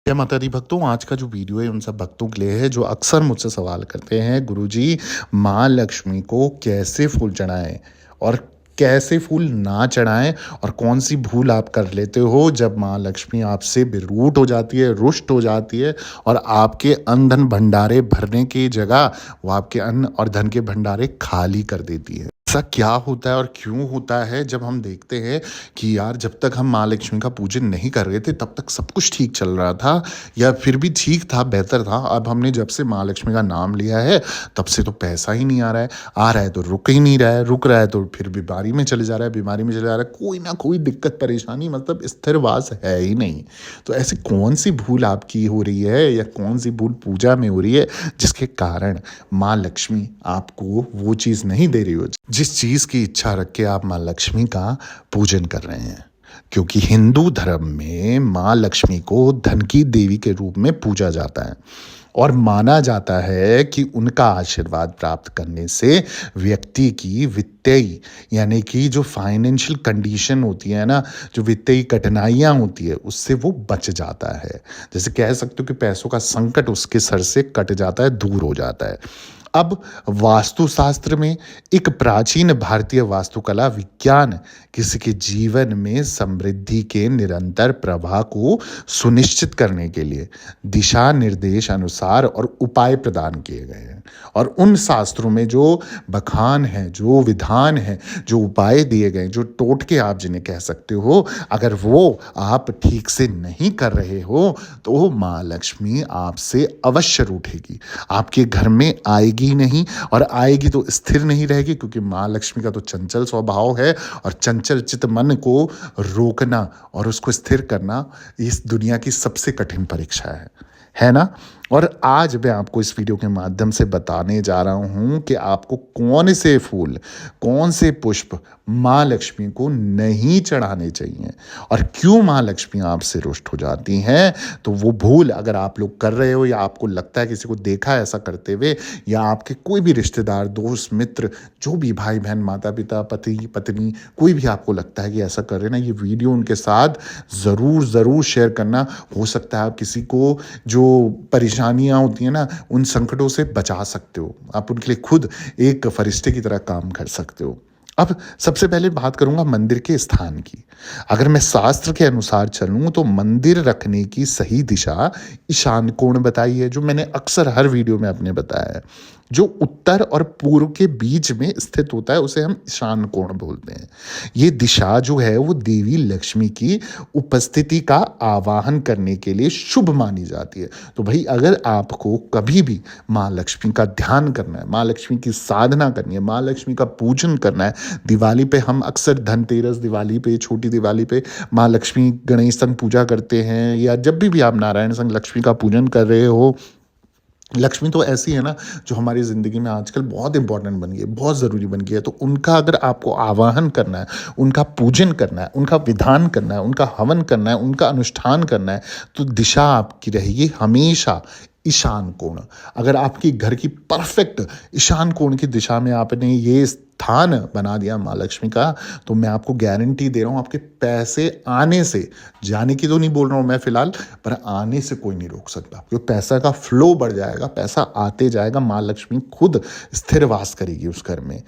जय माता दी भक्तों, आज का जो वीडियो है उन सब भक्तों के लिए है जो अक्सर मुझसे सवाल करते हैं, गुरुजी माँ लक्ष्मी को कैसे फूल चढ़ाएं और कैसे फूल ना चढ़ाएं और कौन सी भूल आप कर लेते हो जब माँ लक्ष्मी आपसे बेरूठ हो जाती है, रुष्ट हो जाती है और आपके अन्न धन भंडारे भरने की जगह वो आपके अन्न और धन के भंडारे खाली कर देती है। ऐसा क्या होता है और क्यों होता है जब हम देखते हैं कि यार जब तक हम माँ लक्ष्मी का पूजन नहीं कर रहे थे तब तक सब कुछ ठीक चल रहा था या फिर भी ठीक था, बेहतर था। अब हमने जब से माँ लक्ष्मी का नाम लिया है तब से तो पैसा ही नहीं आ रहा है तो रुक ही नहीं रहा है, रुक रहा है तो फिर बीमारी में चले जा रहा है, बीमारी में चले जा रहा है, कोई ना कोई दिक्कत परेशानी, मतलब स्थिरवास है ही नहीं। तो ऐसी कौन सी भूल आपकी हो रही है या कौन सी भूल पूजा में हो रही है जिसके कारण माँ लक्ष्मी आपको वो चीज़ नहीं दे रही हो जिस चीज़ की इच्छा रख के आप माँ लक्ष्मी का पूजन कर रहे हैं? क्योंकि हिंदू धर्म में माँ लक्ष्मी को धन की देवी के रूप में पूजा जाता है और माना जाता है कि उनका आशीर्वाद प्राप्त करने से व्यक्ति की वित्तीय यानी कि जो फाइनेंशियल कंडीशन होती है ना, जो वित्तीय कठिनाइयाँ होती है उससे वो बच जाता है। जैसे कह सकते हो कि पैसों का संकट उसके सर से कट जाता है, दूर हो जाता है। अब वास्तुशास्त्र में एक प्राचीन भारतीय वास्तुकला विज्ञान किसी के जीवन में समृद्धि के निरंतर प्रवाह को सुनिश्चित करने के लिए दिशा निर्देश अनुसार और उपाय प्रदान किए गए हैं। और उन शास्त्रों में जो बखान है, जो विधान है, जो उपाय दिए गए, जो टोटके आप जिन्हें कह सकते हो, अगर वो आप ठीक से नहीं कर रहे हो तो माँ लक्ष्मी आपसे अवश्य रूठेगी, आपके घर में आएगी नहीं और आएगी तो स्थिर नहीं रहेगी। क्योंकि माँ लक्ष्मी का तो चंचल स्वभाव है और चंचल चित मन को रोकना और उसको स्थिर करना इस दुनिया की सबसे कठिन परीक्षा है ना। और आज मैं आपको इस वीडियो के माध्यम से बताने जा रहा हूं कि आपको कौन से फूल, कौन से पुष्प माँ लक्ष्मी को नहीं चढ़ाने चाहिए और क्यों माँ लक्ष्मी आपसे रुष्ट हो जाती हैं। तो वो भूल अगर आप लोग कर रहे हो या आपको लगता है किसी को देखा है ऐसा करते हुए, या आपके कोई भी रिश्तेदार, दोस्त, मित्र, जो भी भाई बहन, माता पिता, पति पत्नी, कोई भी आपको लगता है कि ऐसा कर रहे हैं ना, ये वीडियो उनके साथ ज़रूर शेयर करना। हो सकता है आप किसी को जो परेशानियाँ होती हैं ना, उन संकटों से बचा सकते हो, आप उनके लिए खुद एक फरिश्ते की तरह काम कर सकते हो। अब सबसे पहले बात करूंगा मंदिर के स्थान की। अगर मैं शास्त्र के अनुसार चलूं तो मंदिर रखने की सही दिशा ईशान कोण बताई है, जो मैंने अक्सर हर वीडियो में अपने बताया है। जो उत्तर और पूर्व के बीच में स्थित होता है उसे हम ईशान कोण बोलते हैं। ये दिशा जो है वो देवी लक्ष्मी की उपस्थिति का आवाहन करने के लिए शुभ मानी जाती है। तो भाई अगर आपको कभी भी माँ लक्ष्मी का ध्यान करना है, माँ लक्ष्मी की साधना करनी है, माँ लक्ष्मी का पूजन करना है, दिवाली पे हम अक्सर धनतेरस, दिवाली पे, छोटी दिवाली पे माँ लक्ष्मी गणेश संघ पूजा करते हैं, या जब भी आप नारायण संघ लक्ष्मी का पूजन कर रहे हो। लक्ष्मी तो ऐसी है ना जो हमारी ज़िंदगी में आजकल बहुत इंपॉर्टेंट बन गई है, बहुत ज़रूरी बन गई है। तो उनका अगर आपको आवाहन करना है, उनका पूजन करना है, उनका विधान करना है, उनका हवन करना है, उनका अनुष्ठान करना है, तो दिशा आपकी रहेगी हमेशा ईशान कोण। अगर आपकी घर की परफेक्ट ईशान कोण की दिशा में आपने ये स्थान बना दिया माँ लक्ष्मी का, तो मैं आपको गारंटी दे रहा हूँ आपके पैसे आने से, जाने की तो नहीं बोल रहा हूँ मैं फिलहाल, पर आने से कोई नहीं रोक सकता। क्योंकि पैसा का फ्लो बढ़ जाएगा, पैसा आते जाएगा, माँ लक्ष्मी खुद स्थिर वास करेगी उस घर में।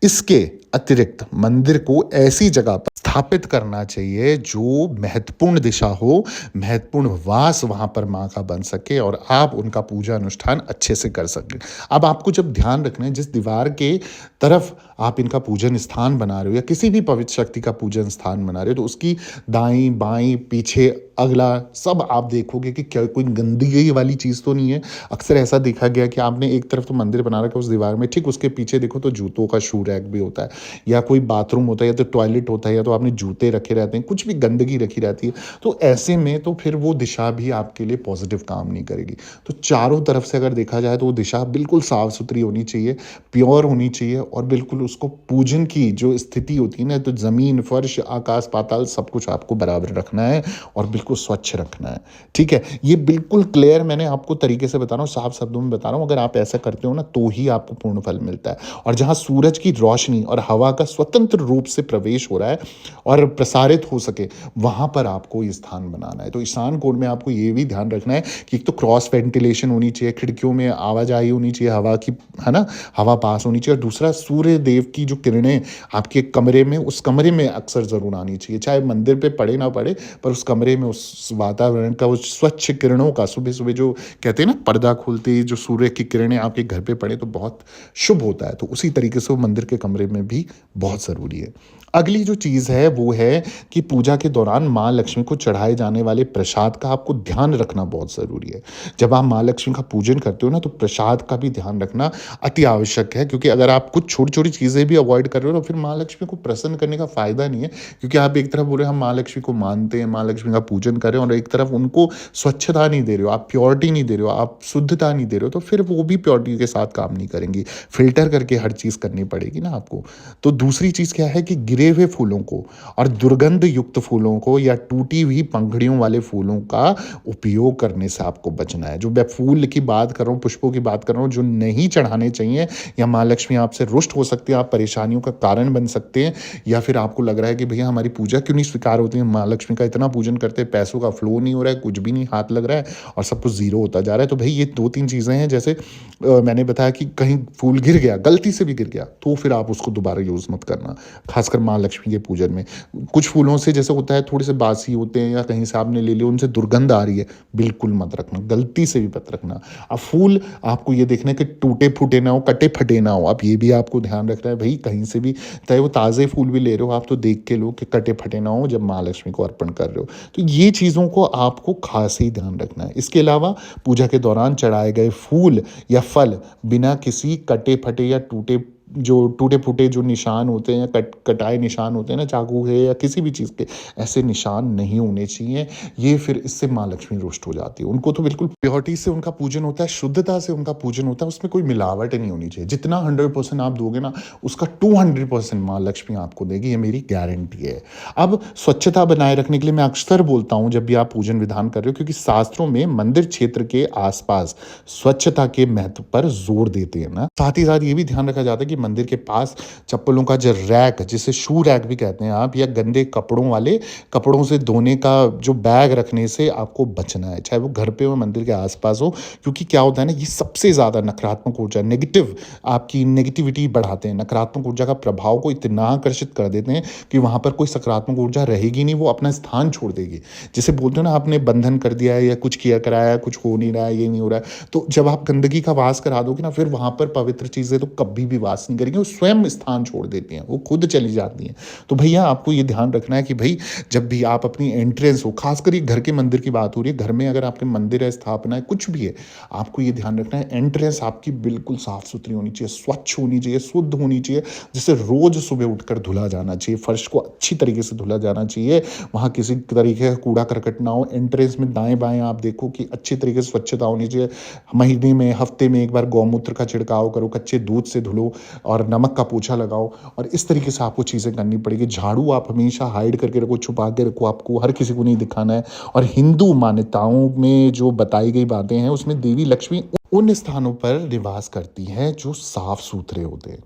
इसके अतिरिक्त मंदिर को ऐसी जगह पर स्थापित करना चाहिए जो महत्वपूर्ण दिशा हो, महत्वपूर्ण वास वहाँ पर माँ का बन सके और आप उनका पूजा अनुष्ठान अच्छे से कर सकें। अब आपको जब ध्यान रखना है जिस दीवार के तरफ आप इनका पूजन स्थान बना रहे हो या किसी भी पवित्र शक्ति का पूजन स्थान बना रहे हो, तो उसकी दाईं बाईं पीछे अगला सब आप देखोगे कि क्या कोई गंदगी वाली चीज़ तो नहीं है। अक्सर ऐसा देखा गया कि आपने एक तरफ तो मंदिर बना रखा है उस दीवार में, ठीक उसके पीछे देखो तो जूतों का शू रैक भी होता है, या कोई बाथरूम होता है, या तो टॉयलेट होता है, या तो आपने जूते रखे रहते हैं, कुछ भी गंदगी रखी रहती है। तो ऐसे में तो फिर वो दिशा भी आपके लिए पॉजिटिव काम नहीं करेगी। तो चारों तरफ से अगर देखा जाए तो वो दिशा बिल्कुल साफ सुथरी होनी चाहिए, प्योर होनी चाहिए, और बिल्कुल उसको पूजन की जो स्थिति होती है ना, तो ज़मीन, फर्श, आकाश पाताल सब कुछ आपको बराबर रखना है और बिल्कुल स्वच्छ रखना है। ठीक है, ये बिल्कुल क्लियर मैंने आपको तरीके से बता रहा हूँ, साफ शब्दों में बता रहा हूँ। अगर आप ऐसा करते हो ना तो ही आपको पूर्ण फल मिलता है। और जहाँ सूरज की रोशनी और हवा का स्वतंत्र रूप से प्रवेश हो रहा है और प्रसारित हो सके, वहाँ पर आपको ये स्थान बनाना है। तो ईशान कोण में आपको ये भी ध्यान रखना है कि एक तो क्रॉस वेंटिलेशन होनी चाहिए, खिड़कियों में आवाजाही होनी चाहिए हवा की, है ना? हवा पास होनी चाहिए। और दूसरा, सूर्य देव की जो किरणें आपके कमरे में, उस कमरे में अक्सर ज़रूर आनी चाहिए। चाहे मंदिर पे पड़े ना पड़े, पर उस कमरे में, उस वातावरण का, उस स्वच्छ किरणों का, सुबह-सुबह जो कहते हैं ना पर्दा खुलते ही जो सूर्य की किरणें आपके घर पे पड़े तो बहुत शुभ होता है। तो उसी तरीके से वो मंदिर के कमरे में भी बहुत ज़रूरी है। अगली जो चीज़ है वो है कि पूजा के दौरान माँ लक्ष्मी को चढ़ाए जाने वाले प्रसाद का आपको ध्यान रखना बहुत ज़रूरी है। जब आप माँ लक्ष्मी का पूजन करते हो ना, तो प्रसाद का भी ध्यान रखना अति आवश्यक है, क्योंकि अगर आप कुछ छोटी-छोटी चीज़ें भी अवॉइड कर रहे हो तो फिर माँ लक्ष्मी को प्रसन्न करने का फ़ायदा नहीं है। क्योंकि आप एक तरफ बोल रहे हो हम माँ लक्ष्मी को मानते हैं, माँ लक्ष्मी का पूजन कर रहे हैं, और एक तरफ उनको स्वच्छता नहीं दे रहे हो, आप प्योरिटी नहीं दे रहे हो, आप शुद्धता नहीं दे रहे हो, तो फिर वो भी प्योरिटी के साथ काम नहीं करेंगी। फ़िल्टर करके हर चीज़ करनी पड़ेगी ना आपको। तो दूसरी चीज़ क्या है कि गिरे हुए फूलों को और दुर्गंध युक्त फूलों को या टूटी हुई पंखुड़ियों वाले फूलों का उपयोग करने से आपको बचना है। जो मैं फूल की बात कर रहा हूँ, पुष्पों की बात कर रहा हूँ, जो नहीं चढ़ाने चाहिए, या माँ लक्ष्मी आपसे रुष्ट हो सकती है, आप परेशानियों का कारण बन सकते हैं, या फिर आपको लग रहा है कि भैया हमारी पूजा क्यों नहीं स्वीकार होती है, माँ लक्ष्मी का इतना पूजन करते हैं, पैसों का फ्लो नहीं हो रहा है, कुछ भी नहीं हाथ लग रहा है और सब कुछ ज़ीरो होता जा रहा है। तो भई ये 2-3 चीज़ें हैं, जैसे मैंने बताया कि कहीं फूल गिर गया, गलती से भी गिर गया, तो फिर आप उसको दोबारा यूज़ मत करना, खासकर माँ लक्ष्मी के पूजन में। कुछ फूलों से जैसे होता है थोड़े से बासी होते हैं, या कहीं से आपने ले लिए उनसे दुर्गंध आ रही है, बिल्कुल मत रखना, गलती से भी मत रखना। अब फूल आपको ये देखना है कि टूटे-फूटे ना हो, कटे-फटे ना हो, अब ये भी आपको ध्यान रखना है भई, कहीं से भी, चाहे वो ताज़े फूल भी ले रहे हो आप, तो देख के लो कि कटे-फटे ना हो जब माँ लक्ष्मी को अर्पण कर रहे हो। तो ये चीज़ों को आपको खास ही ध्यान रखना है। इसके अलावा पूजा के दौरान चढ़ाए गए फूल या फल बिना किसी कटे-फटे या टूटे-फूटे जो निशान होते हैं, कटाए निशान होते हैं ना चाकू के या किसी भी चीज़ के, ऐसे निशान नहीं होने चाहिए। ये फिर इससे माँ लक्ष्मी रुष्ट हो जाती है। उनको तो बिल्कुल प्योरिटी से उनका पूजन होता है, शुद्धता से उनका पूजन होता है, उसमें कोई मिलावट नहीं होनी चाहिए। जितना 100% आप दोगे ना, उसका 200% माँ लक्ष्मी आपको देगी, ये मेरी गारंटी है। अब स्वच्छता बनाए रखने के लिए मैं अक्सर बोलता हूँ जब भी आप पूजन विधान कर रहे हो, क्योंकि शास्त्रों में मंदिर क्षेत्र के आसपास स्वच्छता के महत्व पर जोर देते हैं ना। साथ ही साथ ये भी ध्यान रखा जाता है कि मंदिर के पास चप्पलों का जो रैक, जिसे शू रैक भी कहते हैं आप, या गंदे कपड़ों वाले, कपड़ों से धोने का जो बैग रखने से आपको बचना है, चाहे वो घर पे हो, मंदिर के आसपास हो। क्योंकि क्या होता है ना, ये सबसे ज़्यादा नकारात्मक ऊर्जा, नेगेटिव, आपकी नेगेटिविटी बढ़ाते हैं, नकारात्मक ऊर्जा का प्रभाव को इतना आकर्षित कर देते हैं कि वहाँ पर कोई सकारात्मक ऊर्जा रहेगी नहीं, वो अपना स्थान छोड़ देगी। जैसे बोलते हो ना, आपने बंधन कर दिया है या कुछ किया कराया है, कुछ हो नहीं रहा है, ये नहीं हो रहा है, तो जब आप गंदगी का वास करा दोगे ना, फिर वहाँ पर पवित्र चीज़ें तो कभी भी वास नहीं करेंगी, वो स्वयं स्थान छोड़ देती हैं, वो खुद चली जाती हैं। तो भैया आपको ये ध्यान रखना है कि भाई जब भी आप अपनी एंट्रेंस हो, खासकर ये घर के मंदिर की बात हो रही है, घर में अगर आपके मंदिर है, स्थापना है, कुछ भी है, आपको ये ध्यान रखना है एंट्रेंस आपकी बिल्कुल साफ सुथरी होनी चाहिए, स्वच्छ होनी चाहिए, शुद्ध होनी चाहिए, जिसे रोज सुबह उठकर धुला जाना चाहिए, फर्श को अच्छी तरीके से धुला जाना चाहिए, वहाँ किसी तरीके का कूड़ा करकट ना हो। एंट्रेंस में दाएं बाएं आप देखो कि अच्छी तरीके से स्वच्छता होनी चाहिए। महीने में, हफ्ते में एक बार गौमूत्र का छिड़काव करो, कच्चे दूध से धुलो और नमक का पोछा लगाओ, और इस तरीके से आपको चीज़ें करनी पड़ेगी। झाड़ू आप हमेशा हाइड करके रखो, छुपा के रखो, आपको हर किसी को नहीं दिखाना है। और हिंदू मान्यताओं में जो बताई गई बातें हैं, उसमें देवी लक्ष्मी उन स्थानों पर निवास करती हैं जो साफ सुथरे होते हैं।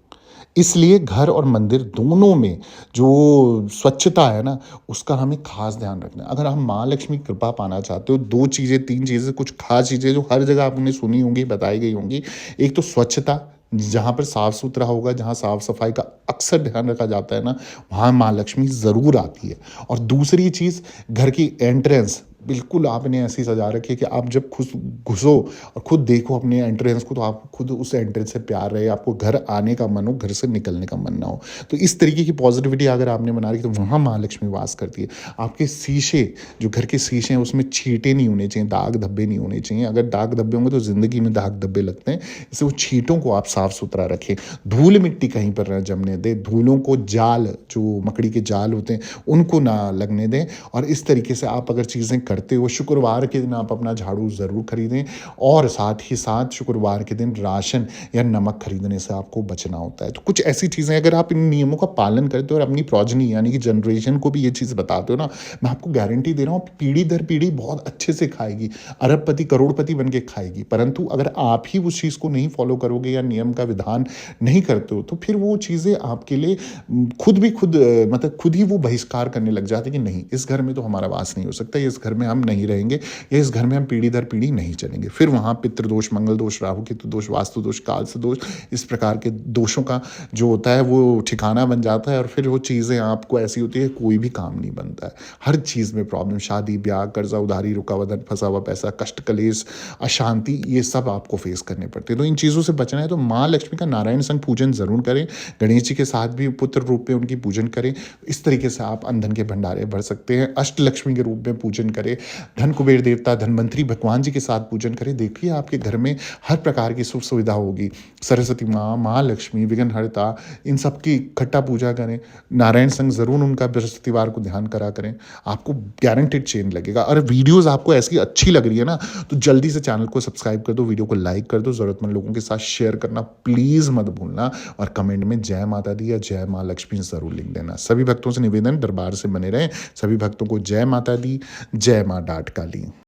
इसलिए घर और मंदिर दोनों में जो स्वच्छता है ना, उसका हमें खास ध्यान रखना है। अगर हम माँ लक्ष्मी की कृपा पाना चाहते हो, 2 चीज़ें, 3 चीज़ें, कुछ खास चीज़ें जो हर जगह आपने सुनी होंगी, बताई गई होंगी। एक तो स्वच्छता, जहाँ पर साफ सुथरा होगा, जहाँ साफ सफाई का अक्सर ध्यान रखा जाता है ना, वहाँ माँ लक्ष्मी ज़रूर आती है। और दूसरी चीज़, घर की एंट्रेंस बिल्कुल आपने ऐसी सजा रखी है कि आप जब खुद घुसो और खुद देखो अपने एंट्रेंस को, तो आपको खुद उस एंट्रेंस से प्यार रहे, आपको घर आने का मन हो, घर से निकलने का मन ना हो। तो इस तरीके की पॉजिटिविटी अगर आपने बना रखी, तो वहाँ माँ लक्ष्मी वास करती है। आपके शीशे, जो घर के शीशे हैं, उसमें छींटे नहीं होने चाहिए, दाग धब्बे नहीं होने चाहिए। अगर दाग धब्बे होंगे तो ज़िंदगी में दाग धब्बे लगते हैं, इससे वो छींटों को आप साफ सुथरा रखें। धूल मिट्टी कहीं पर ना जमने दें, धूलों को, जाल, जो मकड़ी के जाल होते हैं, उनको ना लगने दें। और इस तरीके से आप अगर चीज़ें करते हो, शुक्रवार के दिन आप अपना झाड़ू ज़रूर खरीदें और साथ ही साथ शुक्रवार के दिन राशन या नमक खरीदने से आपको बचना होता है। तो कुछ ऐसी चीज़ें अगर आप इन नियमों का पालन करते हो और अपनी प्रोजनी यानी कि जनरेशन को भी ये चीज़ बताते हो ना, मैं आपको गारंटी दे रहा हूँ पीढ़ी दर पीढ़ी बहुत अच्छे से खाएगी, अरबपति, करोड़पति बन के खाएगी। परंतु अगर आप ही उस चीज़ को नहीं फ़ॉलो करोगे या नियम का विधान नहीं करते हो, तो फिर वो चीज़ें आपके लिए मतलब खुद ही वो बहिष्कार करने लग जाते हैं कि नहीं, इस घर में तो हमारा वास नहीं हो सकता, इस घर में हम नहीं रहेंगे या इस घर में हम पीढ़ी दर पीढ़ी नहीं चलेंगे। फिर वहाँ पितृदोष, मंगल दोष, राहु केतु दोष, वास्तु दोष, कालसर्प दोष, इस प्रकार के दोषों का जो होता है वो ठिकाना बन जाता है और फिर वो चीज़ें आपको ऐसी होती है कोई भी काम नहीं बनता है। हर चीज़ में प्रॉब्लम, शादी, ब्याह, कर्जा, उधारी, रुका हुआ धन, फंसा हुआ पैसा, कष्ट, कलेश, अशांति, ये सब आपको फेस करने पड़ते हैं। तो इन चीज़ों से बचना है तो माँ लक्ष्मी का नारायण संग पूजन ज़रूर करें। गणेश जी के साथ भी पुत्र रूप में उनकी पूजन करें। इस तरीके से आप अंधन के भंडारे भर सकते हैं। अष्टलक्ष्मी के रूप में पूजन करें। धन कुबेर देवता, धनवंतरी भगवान जी के साथ पूजन करें। देखिए आपके घर में हर प्रकार की सुख सुविधा होगी। सरस्वती माँ, माँ लक्ष्मी, विघ्नहर्ता, इन सब की इकट्ठा पूजा करें। नारायण संग ज़रूर उनका बृहस्पतिवार को ध्यान करा करें। आपको गारंटेड चेंज लगेगा। और वीडियोज़ आपको ऐसी अच्छी लग रही है ना, तो जल्दी से चैनल को सब्सक्राइब कर दो, वीडियो को लाइक कर दो, ज़रूरतमंद लोगों के साथ शेयर करना प्लीज़ मत भूलना और कमेंट में जय माता दी या जय माँ लक्ष्मी ज़रूर लिख देना। सभी भक्तों से निवेदन, दरबार से बने रहें। सभी भक्तों को जय माता दी, जय माँ डाट काली।